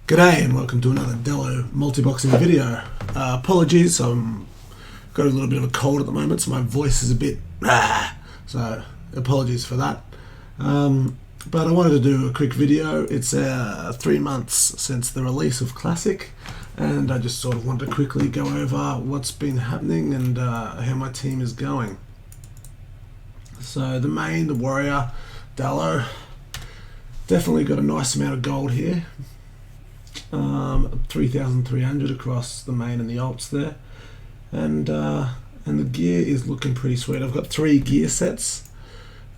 G'day and welcome to another Dello multi-boxing video. Apologies, I'm got a little bit of a cold at the moment, so my voice is a bit so apologies for that. But I wanted to do a quick video. It's 3 months since the release of Classic, and I just sort of wanted to quickly go over what's been happening and how my team is going. So the Warrior, Dello, definitely got a nice amount of gold here. 3,300 across the main and the alts there, and the gear is looking pretty sweet. I've got 3 gear sets.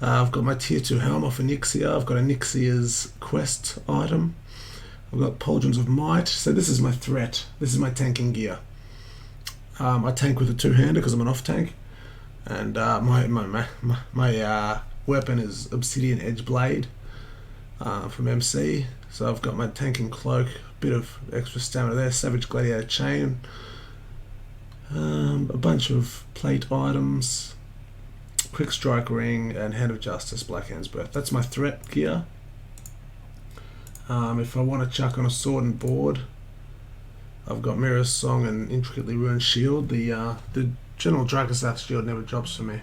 I've got my tier 2 helm off Onyxia. I've got Onyxia's quest item. I've got Pauldrons of Might. So this is my threat. This is my tanking gear. I tank with a 2-hander because I'm an off tank, and my weapon is Obsidian Edge Blade from MC. So I've got my tanking cloak, bit of extra stamina there, Savage Gladiator chain, a bunch of plate items, quick strike ring, and Hand of Justice, Black Hand's Breath. That's my threat gear. If I want to chuck on a sword and board, I've got Mirror's Song and Intricately Ruined Shield. The General Dracosath shield never drops for me.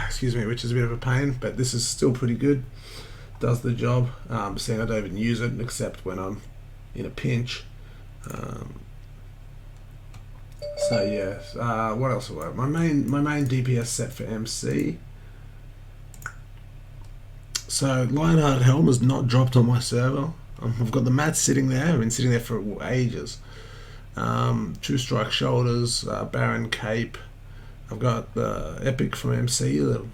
Excuse me, which is a bit of a pain, but this is still pretty good. Does the job. Seeing I don't even use it except when I'm in a pinch. So yeah, what else have I got? My main DPS set for MC. So Lionheart Helm has not dropped on my server. I've got the mat sitting there. I've been sitting there for ages. True Strike Shoulders, Baron Cape. I've got the Epic from MC, the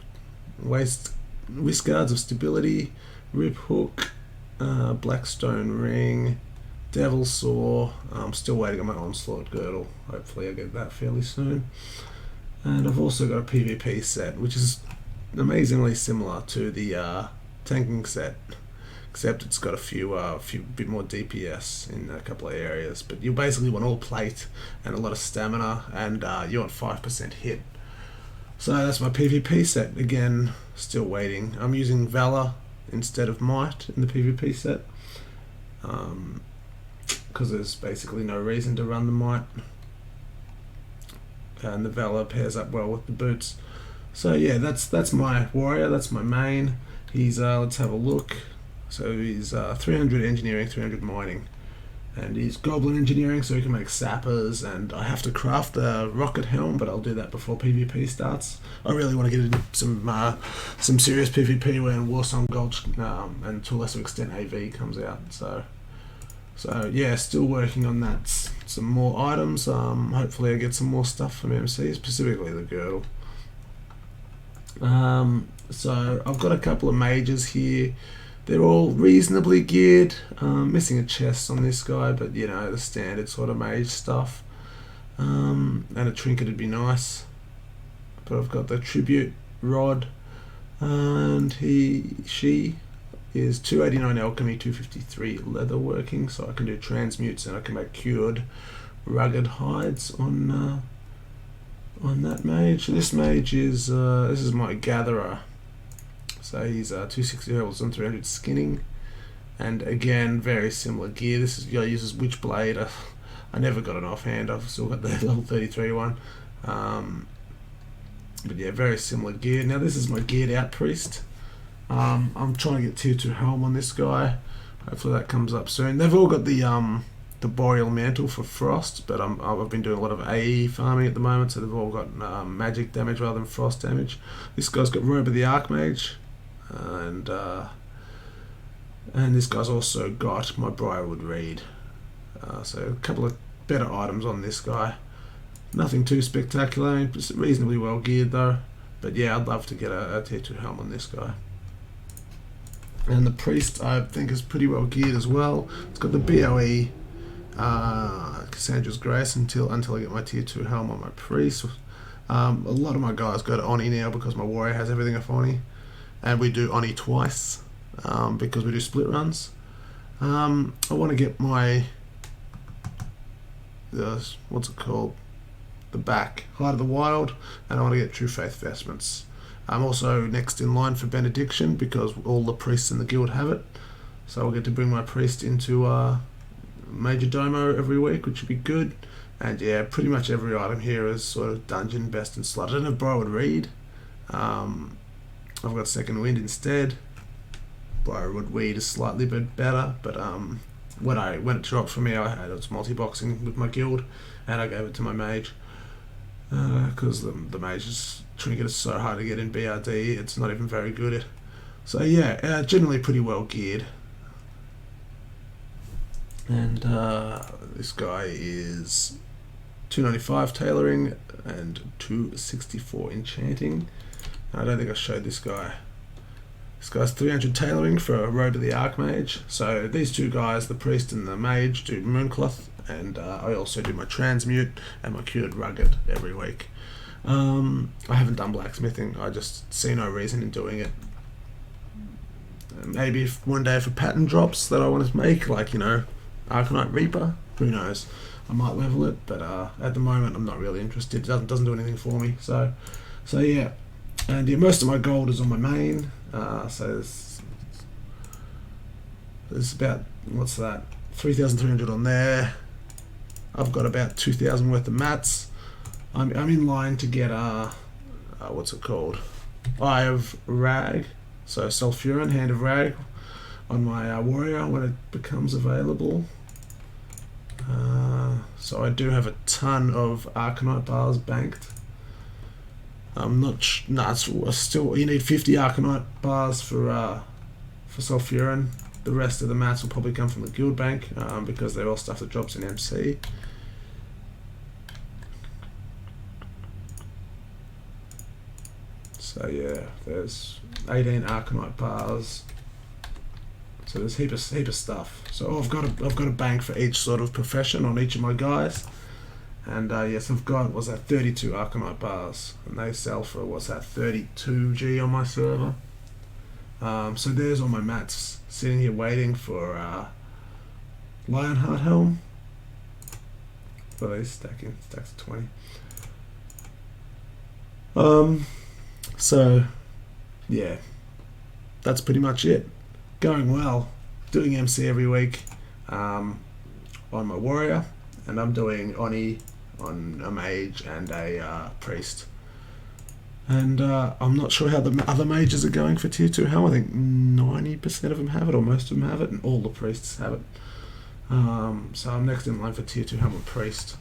Whisk Guards of Stability, Rip Hook, Blackstone Ring, Devil Saw. I'm still waiting on my Onslaught Girdle. Hopefully I get that fairly soon. And I've also got a PvP set, which is amazingly similar to the tanking set, except it's got a few bit more DPS in a couple of areas. But you basically want all plate and a lot of stamina, and you want 5% hit. So that's my PvP set. Again, still waiting. I'm using Valor instead of Might in the PvP set, because there's basically no reason to run the Might, and the Valor pairs up well with the boots. So yeah, that's my warrior. That's my main. He's let's have a look. So he's 300 engineering, 300 mining, and he's goblin engineering, so he can make sappers. And I have to craft a rocket helm, but I'll do that before PvP starts. I really want to get into some serious PvP when Warsong Gulch and to a lesser extent AV comes out. So yeah, still working on that. Some more items. Hopefully I get some more stuff from MC, specifically the girdle. So I've got a couple of mages here. They're all reasonably geared. Missing a chest on this guy, but you know, the standard sort of mage stuff. And a trinket would be nice. But I've got the tribute rod, and she is 289 alchemy, 253 leatherworking, so I can do transmutes and I can make cured rugged hides on that mage. This mage is this is my gatherer. So he's 260 herbals and 300 skinning, and again very similar gear. This guy uses Witchblade. I never got an offhand. I've still got the level 33 one. But yeah, very similar gear. Now this is my geared out priest. I'm trying to get tier 2 helm on this guy. Hopefully that comes up soon. They've all got the Boreal Mantle for Frost, but I've been doing a lot of AE farming at the moment, so they've all got magic damage rather than frost damage. This guy's got Robe of the Archmage. And this guy's also got my Briarwood Reed. So a couple of better items on this guy. Nothing too spectacular, just reasonably well geared though. But yeah, I'd love to get a tier 2 helm on this guy. And the priest I think is pretty well geared as well. It's got the BOE Cassandra's Grace until I get my tier 2 helm on my priest. A lot of my guys go to Oni now because my warrior has everything off Oni. And we do Oni twice because we do split runs. I want to get my what's it called? The back Heart of the Wild, and I want to get True Faith vestments. I'm also next in line for Benediction because all the priests in the guild have it. so I'll get to bring my priest into Major Domo every week, which would be good. And yeah, pretty much every item here is sort of dungeon best in slot. I don't know if Briarwood I've got Second Wind instead. Briarwood Weed is slightly bit better, but when it dropped for me, I had it multi-boxing with my guild, and I gave it to my mage because the mage's trinket is so hard to get in BRD. It's not even very good at. So yeah, generally pretty well geared. And this guy is 295 tailoring and 264 enchanting. I don't think I showed this guy. This guy's 300 tailoring for a Road to the Archmage. So these two guys, the priest and the mage, do Mooncloth, and I also do my transmute and my cured rugged every week. I haven't done blacksmithing. I just see no reason in doing it. Maybe if one day if a pattern drops that I want to make, like, you know, Arcanite Reaper, who knows, I might level it, but at the moment I'm not really interested. It doesn't do anything for me. So yeah, and yeah, most of my gold is on my main. So there's about, what's that, 3,300 on there. I've got about 2,000 worth of mats. I'm in line to get what's it called, Eye of Rag, so Sulfuran, Hand of Rag on my warrior when it becomes available. So I do have a ton of Arcanite bars banked. I'm not still, you need 50 Arcanite bars for Sulfuran. The rest of the mats will probably come from the guild bank because they're all stuff that drops in MC. So yeah, there's 18 Arcanite bars. So there's heap of stuff. So I've got a bank for each sort of profession on each of my guys. And yes, I've got, what's that, 32 Arcanite bars, and they sell for, what's that, 32G on my server. So there's all my mats sitting here waiting for Lionheart Helm. Well, they're stacking, stacks of 20. So yeah, that's pretty much it. Going well, doing MC every week on my warrior, and I'm doing Oni on a mage and a priest. And I'm not sure how the other mages are going for tier 2 helm. I think 90% of them have it, or most of them have it, and all the priests have it. So I'm next in line for tier 2 helm and priest.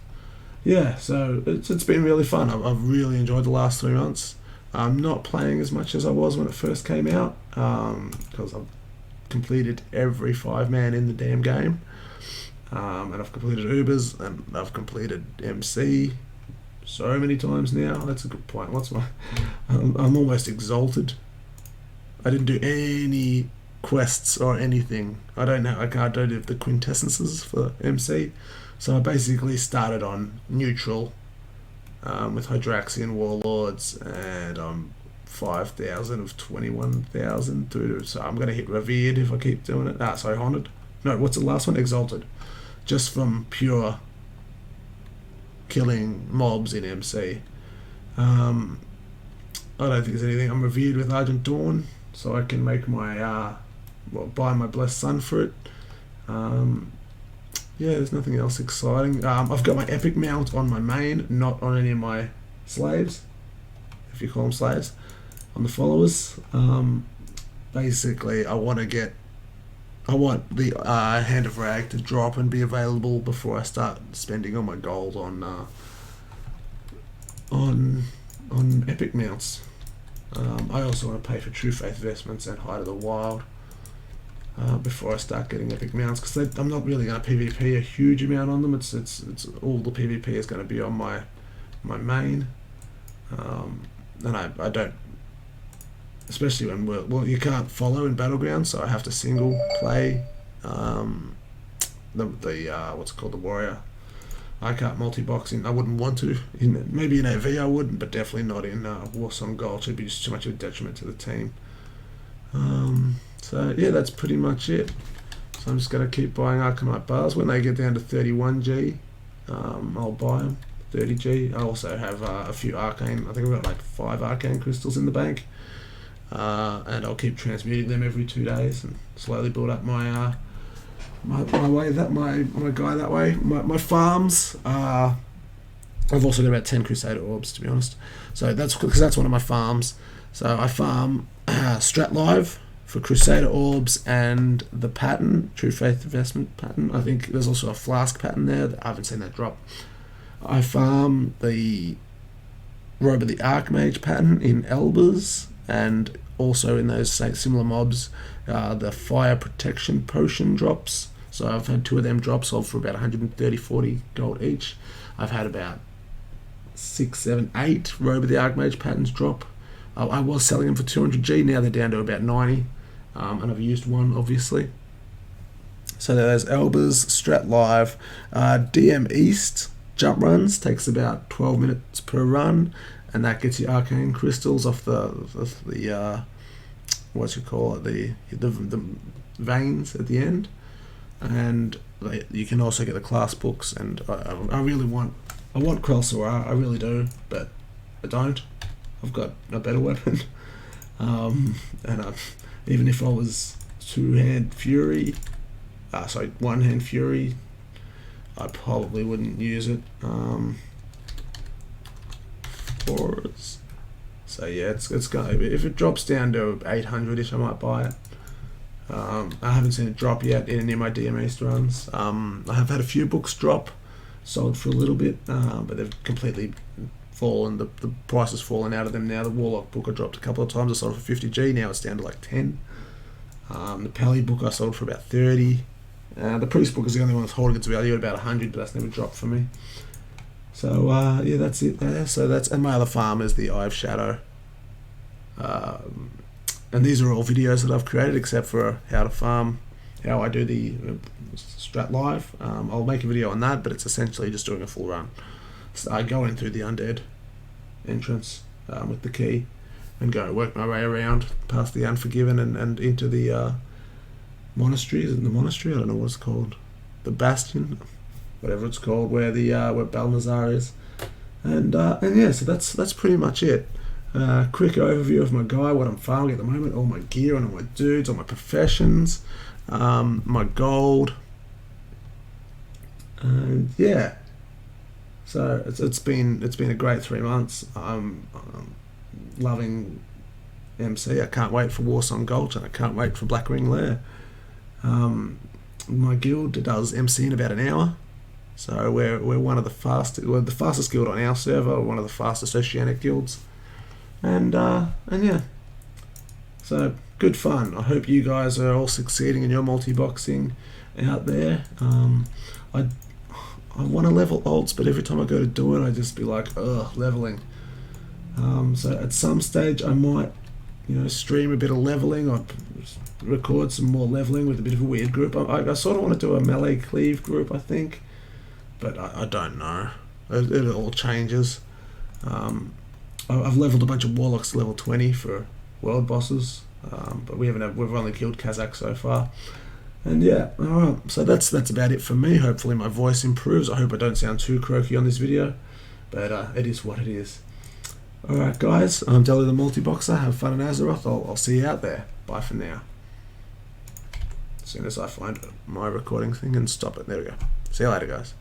Yeah, so it's been really fun. I've really enjoyed the last 3 months. I'm not playing as much as I was when it first came out because I've completed every 5-man in the damn game. And I've completed Ubers, and I've completed MC so many times now. That's a good point. What's my... I'm almost exalted. I didn't do any quests or anything. I don't have the quintessences for MC. So I basically started on neutral with Hydraxian Warlords, and I'm 5,000 of 21,000 through to... So I'm going to hit Revered if I keep doing it. Sorry, Haunted. No, what's the last one? Exalted. Just from pure killing mobs in MC. I don't think there's anything. I'm revered with Argent Dawn, so I can make my buy my Blessed Sun for it. Yeah, there's nothing else exciting. I've got my epic mount on my main, not on any of my slaves, if you call them slaves, on the followers. Basically, I want the Hand of Rag to drop and be available before I start spending all my gold on epic mounts. I also want to pay for True Faith vestments and Height of the Wild before I start getting epic mounts, because I'm not really going to PvP a huge amount on them. It's all the PvP is going to be on my main, and I don't. Especially when you can't follow in Battlegrounds, so I have to single play the what's it called, the warrior. I can't multi-boxing. I wouldn't want to. Maybe in AV I would, but definitely not in Warsong Gold. It'd be just too much of a detriment to the team. So yeah, that's pretty much it. So I'm just going to keep buying Arcanite bars. When they get down to 31G, I'll buy them. 30G. I also have a few arcane. I think I've got like 5 arcane crystals in the bank. and I'll keep transmuting them every 2 days and slowly build up my my way my guy that way. My farms are. I've also got about 10 Crusader Orbs, to be honest. So that's because that's one of my farms. So I farm Strat Live for Crusader Orbs and the pattern, True Faith Investment pattern. I think there's also a Flask pattern there. I haven't seen that drop. I farm the Robe of the Archmage pattern in Elbers, and also in those similar mobs, the Fire Protection Potion drops. So I've had 2 of them drops, sold for about 130-40 gold each. I've had about 6, 7, 8 Robe of the Archmage patterns drop. I was selling them for 200G, now they're down to about 90, and I've used one, obviously. So there's Elbers, Strat Live, DM East jump runs, takes about 12 minutes per run, and that gets you arcane crystals off the what you call it, the veins at the end. And you can also get the class books, and I really want Krel'Sora, I really do, but I don't. I've got a better weapon, and even if I was one-hand Fury, I probably wouldn't use it. So yeah, it's going. If it drops down to 800ish, I might buy it. I haven't seen it drop yet in any of my DM East runs. I have had a few books drop, sold for a little bit, but they've completely fallen. The price has fallen out of them now. The Warlock book I dropped a couple of times. I sold for 50G. Now it's down to like 10. The Pally book I sold for about 30. The Priest book is the only one that's holding its value at about 100, but that's never dropped for me. So yeah, that's it there. So and my other farm is the Eye of Shadow. And these are all videos that I've created, except for how to farm, how I do the Strat Live. I'll make a video on that, but it's essentially just doing a full run. So I go in through the undead entrance with the key, and go work my way around past the Unforgiven and into the monastery. Is it the monastery? I don't know what it's called. The Bastion, whatever it's called, where where Balnazar is. And yeah, so that's pretty much it. Quick overview of my guy, what I'm farming at the moment, all my gear and all my dudes, all my professions, my gold, and yeah. So it's been a great 3 months. I'm loving MC. I can't wait for Warsong Gulch, and I can't wait for Black Ring Lair. My guild does MC in about an hour. So we're one of the fastest guild on our server, one of the fastest Oceanic guilds. And yeah, so good fun. I hope you guys are all succeeding in your multi-boxing out there. I want to level ults, but every time I go to do it, I just be like, ugh, leveling. So at some stage, I might, stream a bit of leveling, or record some more leveling with a bit of a weird group. I sort of want to do a melee cleave group, I think, but I don't know. It all changes. I've leveled a bunch of warlocks to level 20 for world bosses, but we've only killed Kazakh so far. And yeah, alright, so that's about it for me. Hopefully my voice improves. I hope I don't sound too croaky on this video, but it is what it is. Alright guys, I'm Delhi the Multi-Boxer. Have fun in Azeroth. I'll see you out there. Bye for now. As soon as I find my recording thing and stop it. There we go. See you later guys.